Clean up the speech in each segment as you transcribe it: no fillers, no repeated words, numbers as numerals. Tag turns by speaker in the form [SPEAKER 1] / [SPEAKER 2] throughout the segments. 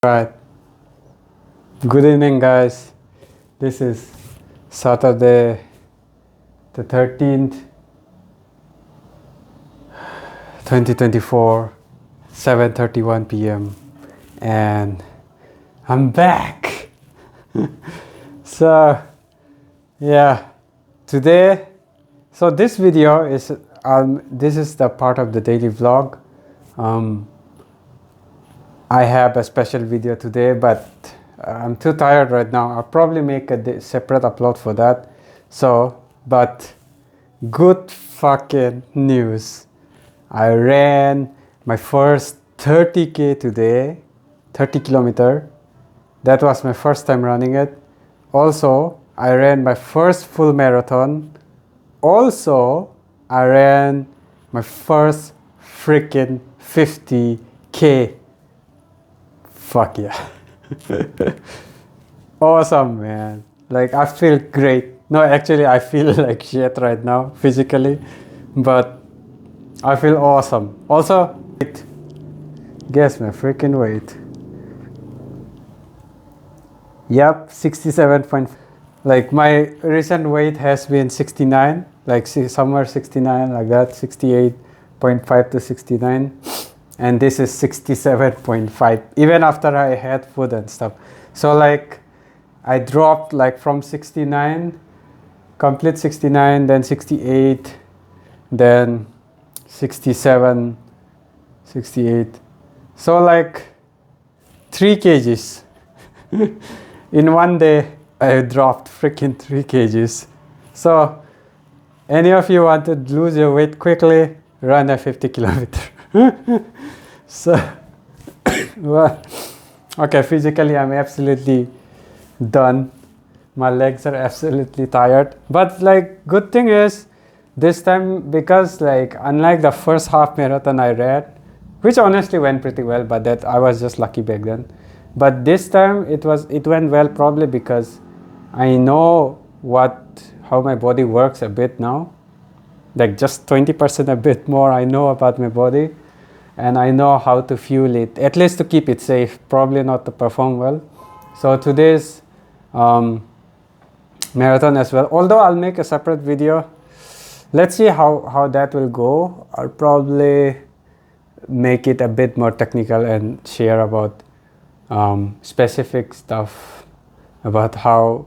[SPEAKER 1] Right. Good evening, guys. This is Saturday, the 13th, 2024, 7:31 p.m. and I'm back. So, yeah, today. So this video is this is the part of the daily vlog. I have a special video today, but I'm too tired right now. I'll probably make a separate upload for that. So, but good fucking news. I ran my first 30k today, 30 kilometer. That was my first time running it. Also, I ran my first full marathon. Also, I ran my first freaking 50k. Fuck yeah. Awesome, man. Like, I feel great. No, actually, I feel like shit right now, physically. But I feel awesome. Also, wait. Guess my freaking weight. Yep, 67. Like, my recent weight has been 69. Like, somewhere 69, like that. 68.5 to 69. And this is 67.5 even after I had food and stuff. So like I dropped like from 69, complete 69, then 68, then 67, 68. So like 3 kgs. In one day I dropped freaking 3 kgs. So any of you want to lose your weight quickly, run a 50 kilometer. So, well, okay, physically I'm absolutely done. My legs are absolutely tired. But like, good thing is, this time, because like, unlike the first half marathon I ran, which honestly went pretty well, but that I was just lucky back then. But this time it went well probably because I know how my body works a bit now. Like just 20% a bit more I know about my body, and I know how to fuel it, at least to keep it safe, probably not to perform well. So today's marathon as well, although I'll make a separate video. Let's see how that will go. I'll probably make it a bit more technical and share about specific stuff about how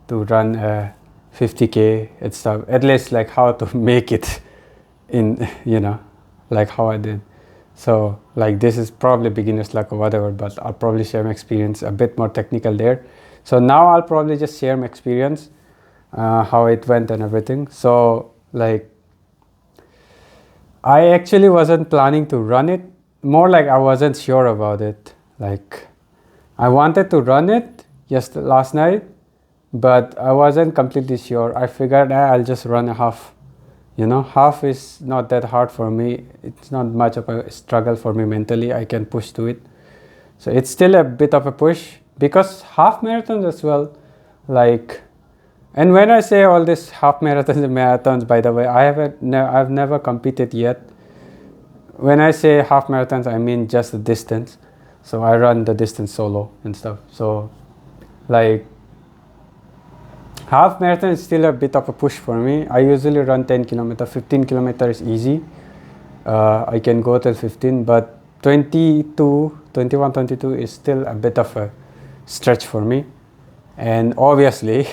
[SPEAKER 1] to run a 50k and stuff, at least like how to make it in, like how I did. So like this is probably beginner's luck or whatever, but I'll probably share my experience a bit more technical there. So now I'll probably just share my experience, how it went and everything. So like I actually wasn't planning to run it, more like I wasn't sure about it. Like I wanted to run it last night, but I wasn't completely sure. I figured I'll just run a half. Half is not that hard for me. It's not much of a struggle for me mentally. I can push to it. So it's still a bit of a push, because half marathons as well, like, and when I say all this half marathons and marathons, by the way, I've never competed yet. When I say half marathons, I mean just the distance. So I run the distance solo and stuff. So like, half marathon is still a bit of a push for me. I usually run 10 kilometers, 15 kilometers is easy. I can go till 15, but 21, 22 is still a bit of a stretch for me. And obviously,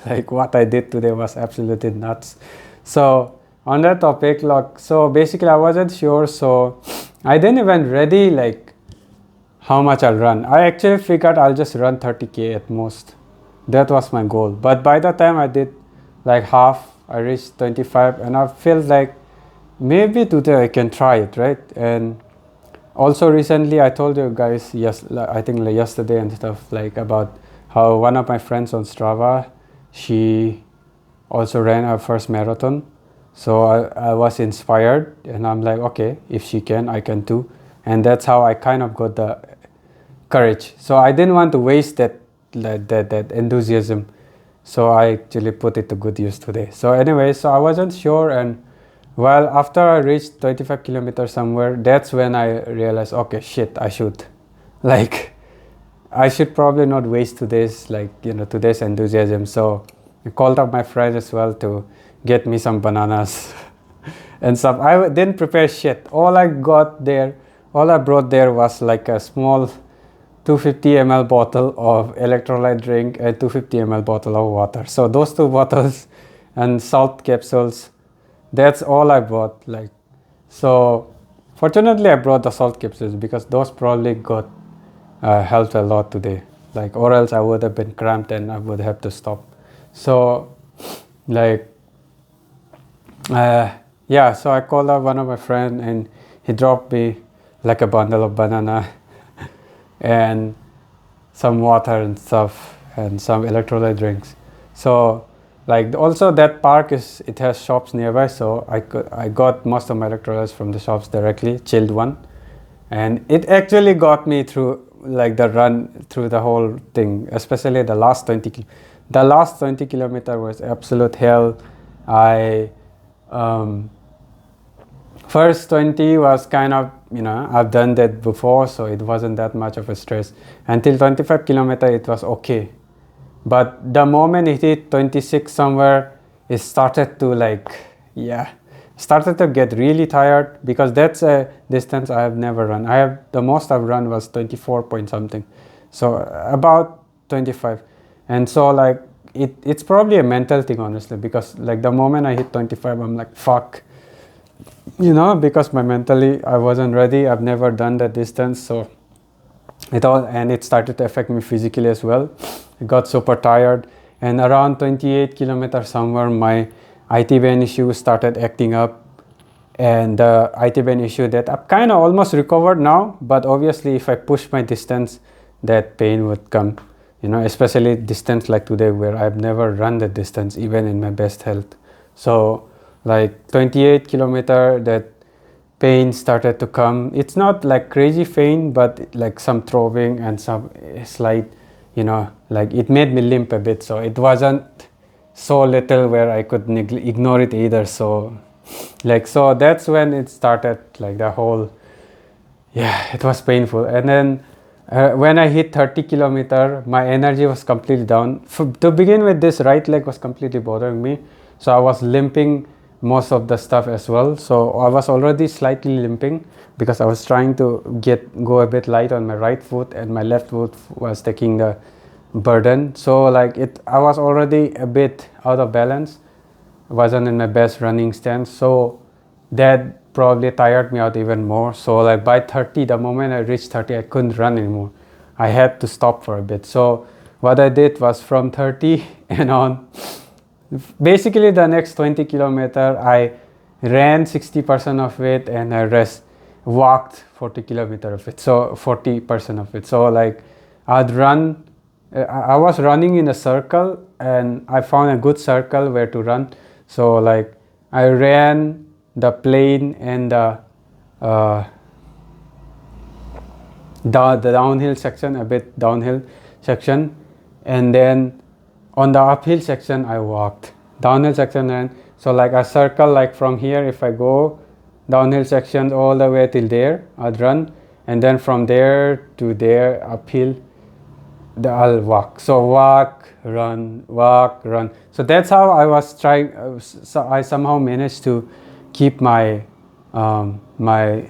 [SPEAKER 1] like what I did today was absolutely nuts. So on that topic, like, so basically I wasn't sure. So I didn't even ready like how much I'll run. I actually figured I'll just run 30k at most. That was my goal. But by the time I did like half, I reached 25, and I felt like maybe today I can try it, right? And also recently I told you guys, I think like yesterday and stuff, like about how one of my friends on Strava, she also ran her first marathon. So I was inspired, and I'm like, okay, if she can, I can too. And that's how I kind of got the courage. So I didn't want to waste that enthusiasm. So I actually put it to good use today. So anyway, so I wasn't sure, and well, after I reached 25 kilometers somewhere, that's when I realized, okay, shit, I should. Like, I should probably not waste today's, like, you know, today's enthusiasm. So I called up my friend as well to get me some bananas and stuff. I didn't prepare shit. All I brought there was like a small 250 ml bottle of electrolyte drink and 250 ml bottle of water. So those two bottles and salt capsules, that's all I brought. Like, so fortunately I brought the salt capsules because those probably got helped a lot today. Like, or else I would have been cramped and I would have to stop. So like, yeah, so I called up one of my friends and he dropped me like a bundle of banana and some water and stuff and some electrolyte drinks. So like, also that park it has shops nearby, so I got most of my electrolytes from the shops directly, chilled one, and it actually got me through like the run through the whole thing, especially the last 20 kilometer was absolute hell. First 20 was kind of, you know, I've done that before, so it wasn't that much of a stress. Until 25 kilometer it was okay, but the moment it hit 26 somewhere, it started to like, started to get really tired, because that's a distance I have never run. The most I've run was 24 point something, so about 25. And so like, it's probably a mental thing, honestly, because like the moment I hit 25, I'm like, fuck, you know, because mentally I wasn't ready. I've never done that distance, so it started to affect me physically as well. I got super tired, and around 28 kilometers somewhere, my IT band issue started acting up, and the IT band issue that I've kind of almost recovered now, but obviously if I push my distance, that pain would come, you know, especially distance like today where I've never run that distance even in my best health. So like 28 kilometer, that pain started to come. It's not like crazy pain, but like some throbbing and some slight, you know, like it made me limp a bit. So it wasn't so little where I could ignore it either. So like, so that's when it started, like the whole, it was painful. And then when I hit 30 kilometer, my energy was completely down. To begin with, this right leg was completely bothering me, so I was limping most of the stuff as well. So I was already slightly limping because I was trying to go a bit light on my right foot, and my left foot was taking the burden. So like, I was already a bit out of balance, wasn't in my best running stance, so that probably tired me out even more. So like by 30, the moment I reached 30, I couldn't run anymore. I had to stop for a bit. So what I did was, from 30 and on, basically the next 20 kilometer, I ran 60% of it, and I walked 40 kilometer of it, so 40% of it. So like, I was running in a circle, and I found a good circle where to run. So like, I ran the plane and the downhill section, a bit downhill section, and then on the uphill section I walked. Downhill section, and so like a circle, like from here, if I go downhill section all the way till there, I'd run, and then from there to there uphill, I'll walk. So walk, run, walk, run. So that's how I was trying. So I somehow managed to keep my my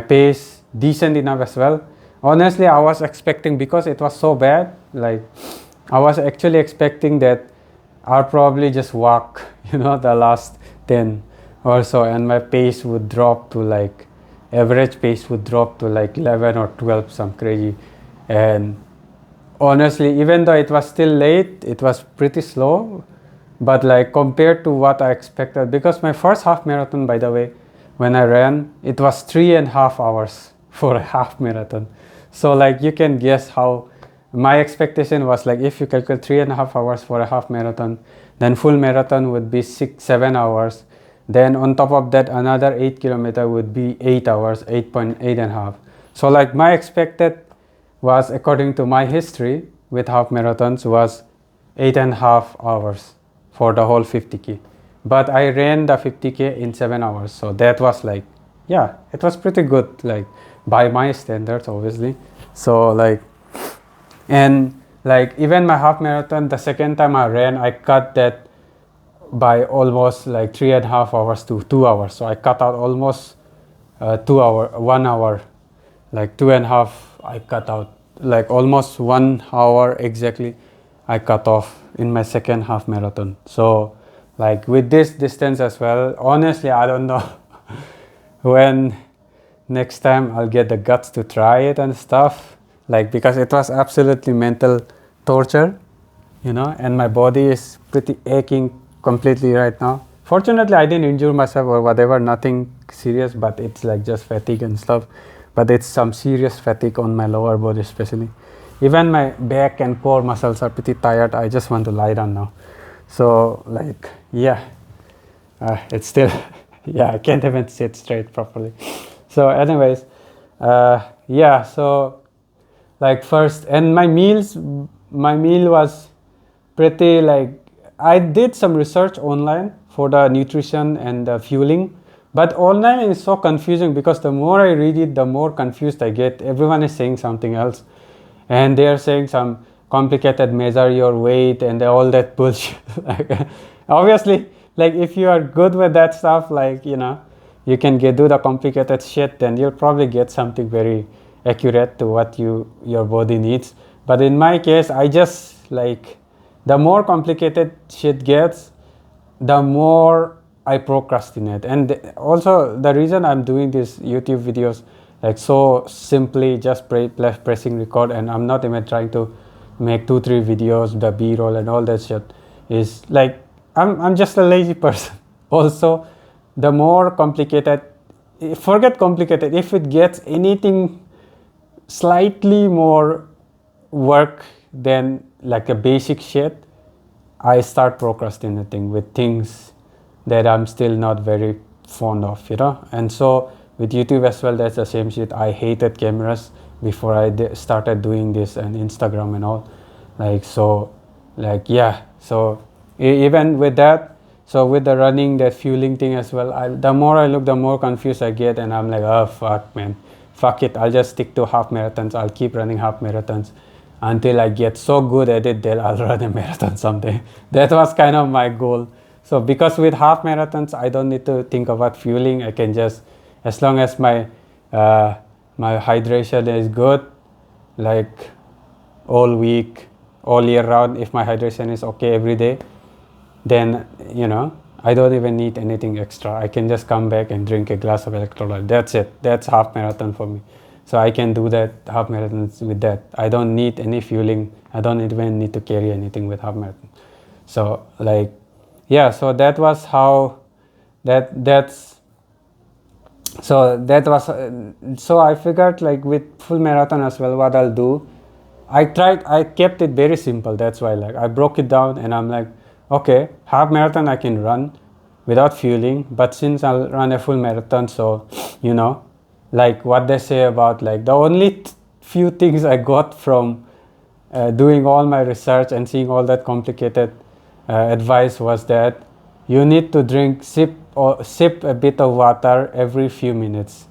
[SPEAKER 1] pace decent enough as well. Honestly, I was expecting, because it was so bad, like I was actually expecting that I'll probably just walk, you know, the last 10 or so, and my pace would drop to like, average pace would drop to like 11 or 12, some crazy. And honestly, even though it was still late, it was pretty slow, but like compared to what I expected, because my first half marathon, by the way, when I ran, it was 3.5 hours for a half marathon. So like, you can guess how my expectation was. Like, if you calculate 3.5 hours for a half marathon, then full marathon would be 6-7 hours. Then on top of that, another 8 kilometer would be 8 hours, 8.8.5. So like, my expected was, according to my history with half marathons, was 8.5 hours for the whole 50k. But I ran the 50k in 7 hours. So that was like, it was pretty good. Like, by my standards, obviously. So like, and like even my half marathon, the second time I ran, I cut that by almost like 3.5 hours to 2 hours. So I cut out almost 1 hour, like 2.5. I cut out like almost 1 hour exactly. I cut off in my second half marathon. So like with this distance as well, honestly, I don't know when next time I'll get the guts to try it and stuff, like because it was absolutely mental torture, you know, and my body is pretty aching completely right now. Fortunately, I didn't injure myself or whatever, nothing serious, but it's like just fatigue and stuff. But it's some serious fatigue on my lower body especially. Even my back and core muscles are pretty tired. I just want to lie down now. So like, yeah, it's still, yeah, I can't even sit straight properly. So anyways, yeah, so like first, and my meal was pretty like, I did some research online for the nutrition and the fueling, but online is so confusing because the more I read it, the more confused I get. Everyone is saying something else, and they are saying some complicated measure your weight and all that bullshit. Like, obviously, like if you are good with that stuff, like, you know, you can do the complicated shit, then you'll probably get something very accurate to what your body needs. But in my case, I just like, the more complicated shit gets, the more I procrastinate. And also the reason I'm doing these YouTube videos like so simply, just pressing record, and I'm not even trying to make 2-3 videos, the b-roll and all that shit, is like I'm just a lazy person. Also, the more complicated, forget complicated, if it gets anything slightly more work than like a basic shit, I start procrastinating with things that I'm still not very fond of, you know. And so with YouTube as well, that's the same shit. I hated cameras before I started doing this and Instagram and all. Like, so like, yeah, so even with that, so with the running, that fueling thing as well, the more I look, the more confused I get, and I'm like, oh fuck man, fuck it, I'll just stick to half marathons. I'll keep running half marathons until I get so good at it that I'll run a marathon someday. That was kind of my goal. So because with half marathons, I don't need to think about fueling. I can just, as long as my my hydration is good, like all week, all year round, if my hydration is okay every day, then, you know, I don't even need anything extra. I can just come back and drink a glass of electrolyte. That's it. That's half marathon for me. So I can do that half marathons with that. I don't need any fueling. I don't even need to carry anything with half marathon. So like, yeah, so that was how so I figured like with full marathon as well, what I'll do, I kept it very simple. That's why like I broke it down, and I'm like, okay, half marathon I can run without fueling, but since I'll run a full marathon, so, you know, like what they say about like the only few things I got from doing all my research and seeing all that complicated advice was that you need to sip a bit of water every few minutes.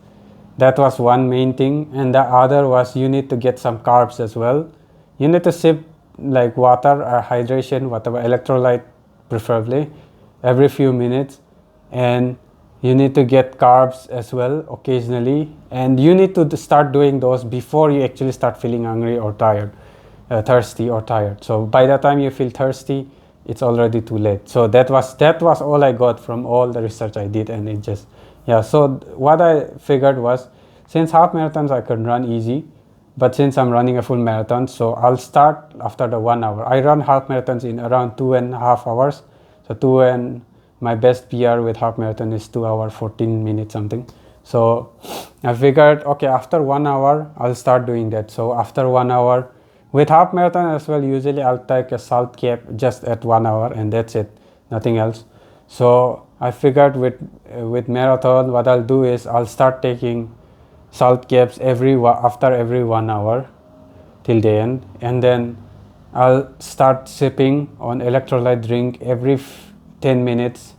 [SPEAKER 1] That was one main thing, and the other was you need to get some carbs as well. You need to sip like water or hydration, whatever, electrolyte preferably, every few minutes, and you need to get carbs as well occasionally, and you need to start doing those before you actually start feeling hungry or tired, thirsty or tired. So by the time you feel thirsty, it's already too late. So that was all I got from all the research I did, and it just, yeah. So what I figured was, since half marathons I could run easy, but since I'm running a full marathon, so I'll start after the 1 hour. I run half marathons in around 2.5 hours. So my best PR with half marathon is 2 hours 14 minutes something. So I figured, okay, after 1 hour I'll start doing that. So after 1 hour with half marathon as well, usually I'll take a salt cap just at 1 hour, and that's it, nothing else. So I figured with marathon, what I'll do is I'll start taking salt caps after every 1 hour till the end, and then I'll start sipping on electrolyte drink every 10 minutes.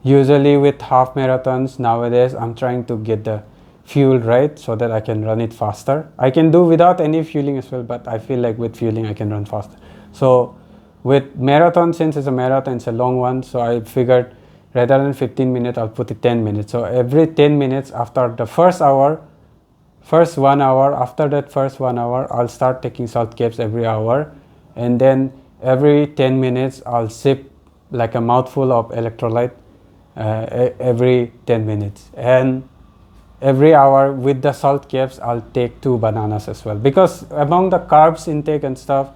[SPEAKER 1] Usually with half marathons nowadays, I'm trying to get the fueled right so that I can run it faster. I can do without any fueling as well, but I feel like with fueling I can run faster. So with marathon, since it's a marathon, it's a long one, so I figured rather than 15 minutes, I'll put it 10 minutes. So every 10 minutes after the first 1 hour, after that first 1 hour, I'll start taking salt caps every hour. And then every 10 minutes, I'll sip like a mouthful of electrolyte every 10 minutes. And every hour with the salt caps, I'll take 2 bananas as well. Because among the carbs intake and stuff,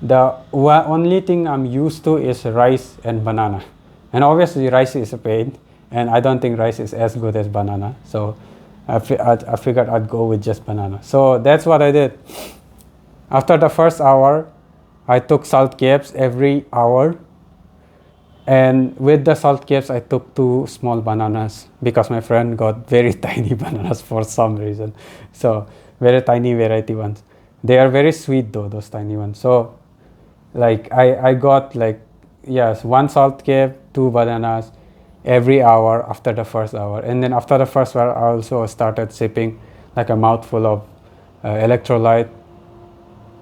[SPEAKER 1] the only thing I'm used to is rice and banana. And obviously rice is a pain, and I don't think rice is as good as banana. So I figured I'd go with just banana. So that's what I did. After the first hour, I took salt caps every hour. And with the salt caps, I took 2 small bananas because my friend got very tiny bananas for some reason. So very tiny variety ones. They are very sweet though, those tiny ones. So like I got like, yes, 1 salt cap, 2 bananas every hour after the first hour. And then after the first hour, I also started sipping like a mouthful of electrolyte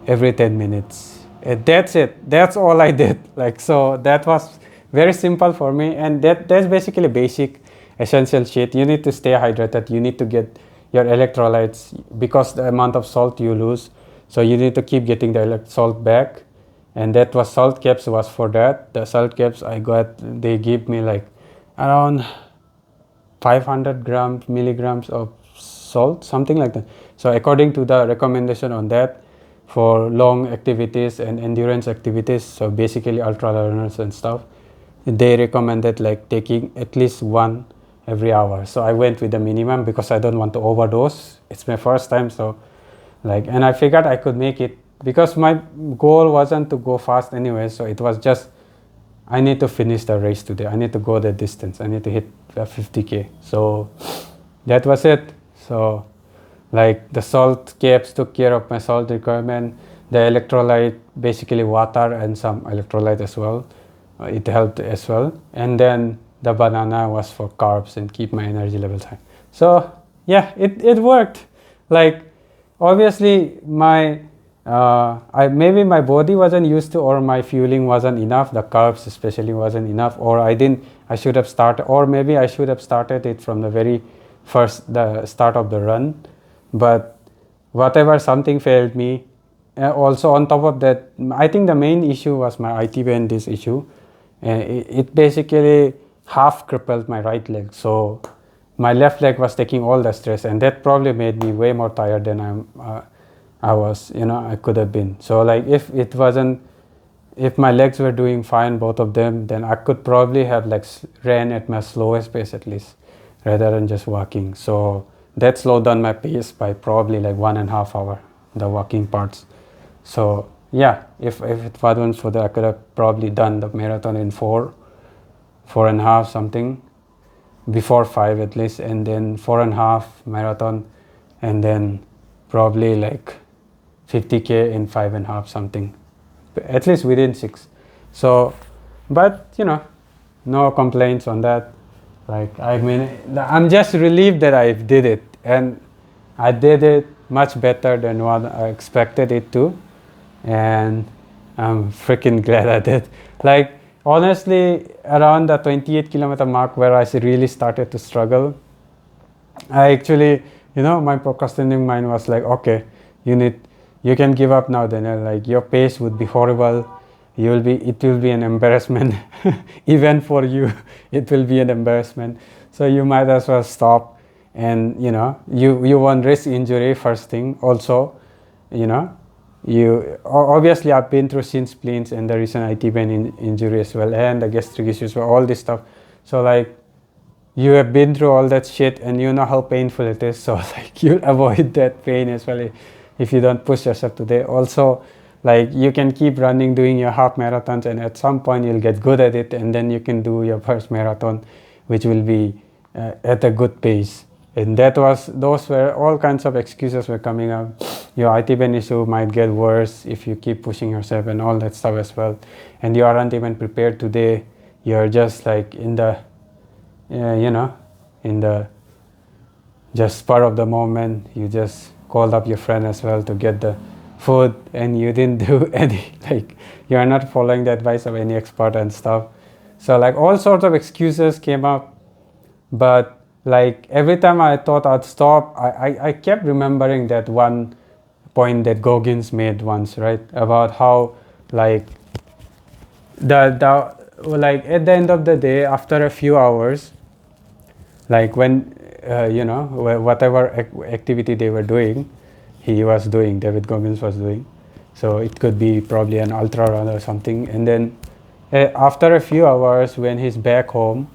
[SPEAKER 1] every 10 minutes. And that's it. That's all I did. Like, so that was very simple for me. And that's basically basic essential shit. You need to stay hydrated. You need to get your electrolytes because the amount of salt you lose. So you need to keep getting the salt back. And that was salt caps was for that. The salt caps I got, they give me like around 500 milligrams of salt, something like that. So according to the recommendation on that for long activities and endurance activities, so basically ultra runners and stuff, they recommended like taking at least 1 every hour. So I went with the minimum because I don't want to overdose. It's my first time, so like, and I figured I could make it because my goal wasn't to go fast anyway. So it was just, I need to finish the race today. I need to go the distance. I need to hit 50K. So that was it. So like the salt caps took care of my salt requirement. The electrolyte, basically water and some electrolyte as well. It helped as well. And then the banana was for carbs and keep my energy levels high. So yeah, it worked. Like obviously my maybe my body wasn't used to, or my fueling wasn't enough, the carbs especially wasn't enough, or I should have started, or maybe I should have started it from the very first, the start of the run. But whatever, something failed me. Also on top of that, I think the main issue was my IT band, this issue. It basically half crippled my right leg. So my left leg was taking all the stress, and that probably made me way more tired than I was, I could have been. So like if my legs were doing fine, both of them, then I could probably have like ran at my slowest pace at least, rather than just walking. So that slowed down my pace by probably like 1.5 hours, the walking parts. So yeah, if it wasn't for that, I could have probably done the marathon in 4.5 something, before 5 at least, and then 4.5 marathon, and then probably like 50K in 5.5 something, at least within 6. So, but no complaints on that. Like, I mean, I'm just relieved that I did it, and I did it much better than what I expected it to, and I'm freaking glad I did. Like, honestly, around the 28-kilometer mark where I really started to struggle, I actually, my procrastinating mind was like, okay, you can give up now, Daniel. Like, your pace would be horrible. It will be an embarrassment. Even for you, it will be an embarrassment. So you might as well stop. And you won't risk injury first thing. Also, you obviously, I've been through shin splints and the recent IT band injury as well, and the gastric issues, all this stuff. So like, you have been through all that shit, and you know how painful it is. So like, you'll avoid that pain as well if you don't push yourself today. Also, like, you can keep running, doing your half marathons, and at some point you'll get good at it, and then you can do your first marathon, which will be at a good pace. And those were all kinds of excuses were coming up. Your IT band issue might get worse if you keep pushing yourself and all that stuff as well. And you aren't even prepared today. You're just like in the just spur of the moment, you just called up your friend as well to get the food, and you didn't do any, like, you are not following the advice of any expert and stuff. So like all sorts of excuses came up, but like every time I thought I'd stop, I kept remembering that one point that Goggins made once, right? About how like like at the end of the day, after a few hours, like when whatever activity they were doing, David Goggins was doing. So it could be probably an ultra run or something. And then after a few hours, when he's back home,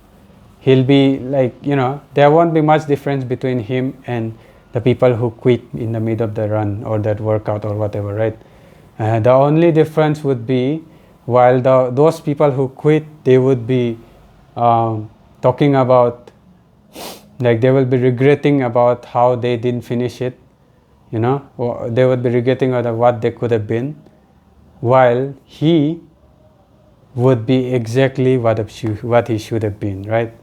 [SPEAKER 1] he'll be like, there won't be much difference between him and the people who quit in the middle of the run or that workout or whatever, right? The only difference would be, while those people who quit, they would be talking about, like they will be regretting about how they didn't finish it, or they would be regretting about what they could have been, while he would be exactly what he should have been, right?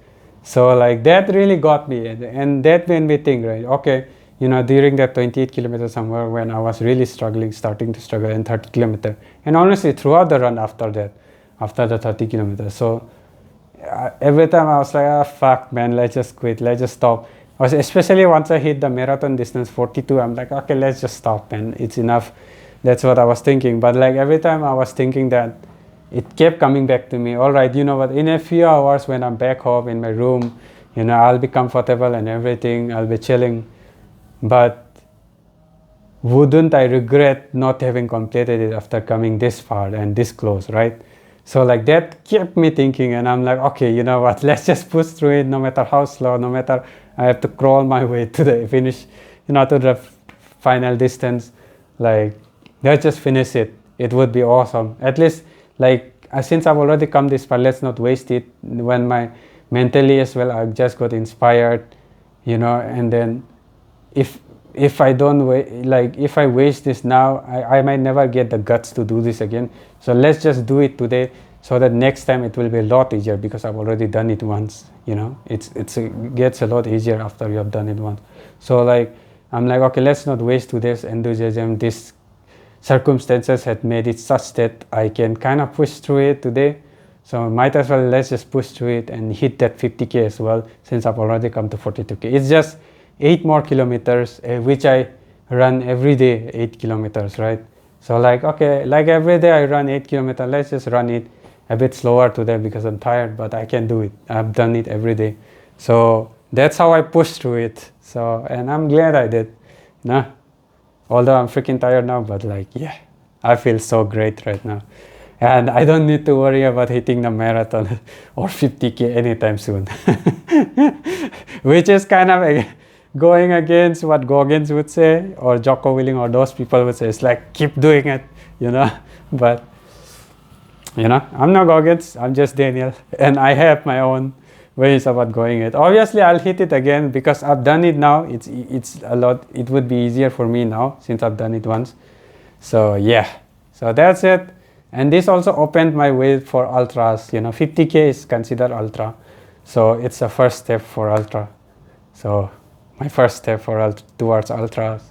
[SPEAKER 1] So like that really got me, and that made me think, right, okay, during that 28 kilometers somewhere when I was really starting to struggle in 30 kilometers, and honestly throughout the run after the 30 kilometers. So every time I was like, fuck man, let's just quit, let's just stop. Especially once I hit the marathon distance 42, I'm like, okay, let's just stop, man, it's enough. That's what I was thinking. But like every time I was thinking that, it kept coming back to me, all right, what, in a few hours when I'm back home in my room, I'll be comfortable and everything, I'll be chilling. But wouldn't I regret not having completed it after coming this far and this close, right? So like that kept me thinking, and I'm like, okay, you know what, let's just push through it, no matter how slow, no matter I have to crawl my way to the finish, to the final distance. Like, let's just finish it. It would be awesome. At least, like, since I've already come this far, let's not waste it. When mentally as well, I just got inspired, and then if I don't if I waste this now, I might never get the guts to do this again. So let's just do it today, so that next time it will be a lot easier, because I've already done it once. It gets a lot easier after you have done it once. So like, I'm like, okay, let's not waste today's enthusiasm. This circumstances had made it such that I can kind of push through it today. So might as well, let's just push through it and hit that 50K as well, since I've already come to 42K. It's just 8 more kilometers, which I run every day, 8 kilometers, right? So like, okay, like every day I run 8 kilometers, let's just run it a bit slower today because I'm tired, but I can do it. I've done it every day. So that's how I pushed through it. So, and I'm glad I did, although I'm freaking tired now, but like, yeah, I feel so great right now. And I don't need to worry about hitting the marathon or 50K anytime soon. Which is kind of going against what Goggins would say, or Jocko Willing, or those people would say. It's like, keep doing it, But, I'm not Goggins, I'm just Daniel. And I have my own ways about going it. Obviously, I'll hit it again because I've done it now. It's a lot. It would be easier for me now since I've done it once. So yeah, so that's it. And this also opened my way for ultras. 50K is considered ultra, so it's a first step for ultra. So my first step towards ultras.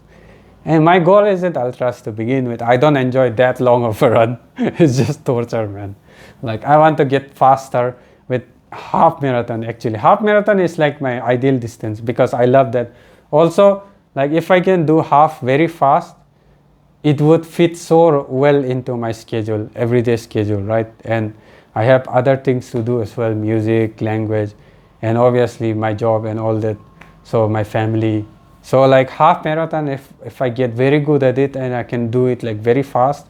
[SPEAKER 1] And my goal isn't ultras to begin with. I don't enjoy that long of a run. It's just torture, man. Like, I want to get faster with half marathon. Actually, half marathon is like my ideal distance because I love that. Also, like, if I can do half very fast, it would fit so well into my schedule, everyday schedule, right? And I have other things to do as well, music, language, and obviously my job and all that. So my family. So like half marathon, if I get very good at it and I can do it like very fast,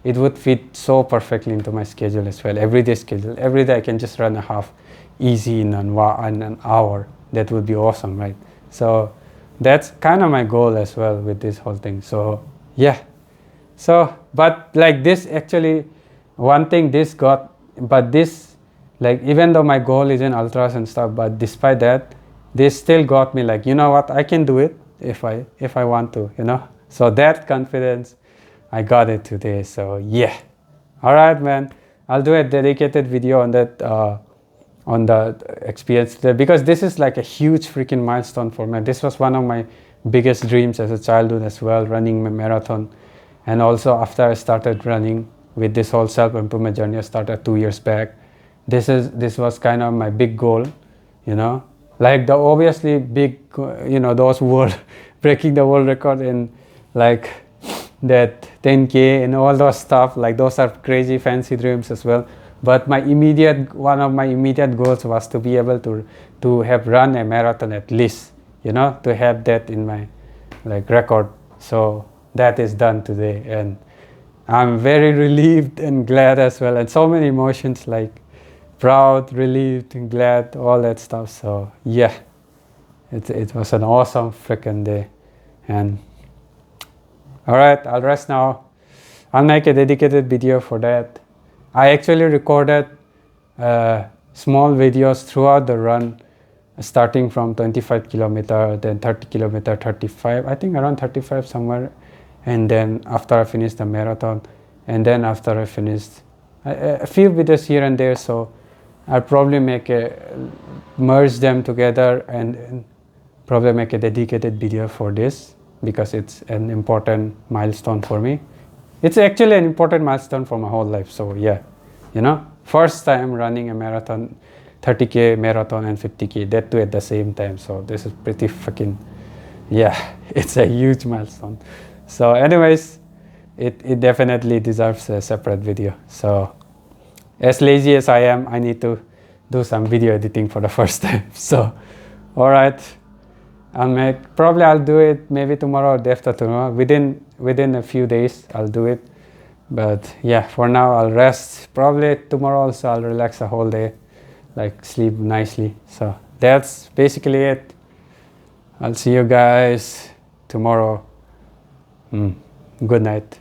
[SPEAKER 1] it would fit so perfectly into my schedule as well, everyday schedule. Every day I can just run a half easy in an hour. That would be awesome, right? So that's kind of my goal as well with this whole thing. So yeah. So, but like this actually, one thing this got, but this, like, even though my goal is in ultras and stuff, but despite that, this still got me like, you know what, I can do it if I want to, So that confidence, I got it today. So yeah. All right, man. I'll do a dedicated video on that, on the experience there, because this is like a huge freaking milestone for me. This was one of my biggest dreams as a childhood as well, running a marathon. And also after I started running with this whole self-improvement journey, I started 2 years back. This was kind of my big goal, you know, like the obviously big, you know, those world breaking the world record in like that 10K and all those stuff, like those are crazy fancy dreams as well. But one of my immediate goals was to be able to have run a marathon at least, you know, to have that in my like record. So that is done today, and I'm very relieved and glad as well, and so many emotions like proud, relieved, and glad, all that stuff. So yeah, it was an awesome freaking day. And all right, I'll rest now. I'll make a dedicated video for that. I actually recorded small videos throughout the run, starting from 25 kilometer, then 30 kilometer, 35, I think around 35 somewhere. And then after I finished the marathon, and then after I finished a few videos here and there. So I'll probably merge them together and probably make a dedicated video for this, because it's an important milestone for me. It's actually an important milestone for my whole life. So yeah, you know, first time running a marathon, 30K marathon and 50K, that too at the same time. So this is pretty fucking, yeah, it's a huge milestone. So anyways, it definitely deserves a separate video. So as lazy as I am, I need to do some video editing for the first time. So, all right, I'll do it maybe tomorrow or day after tomorrow. Within a few days, I'll do it. But yeah, for now, I'll rest. Probably tomorrow also, I'll relax a whole day, like sleep nicely. So that's basically it. I'll see you guys tomorrow. Good night.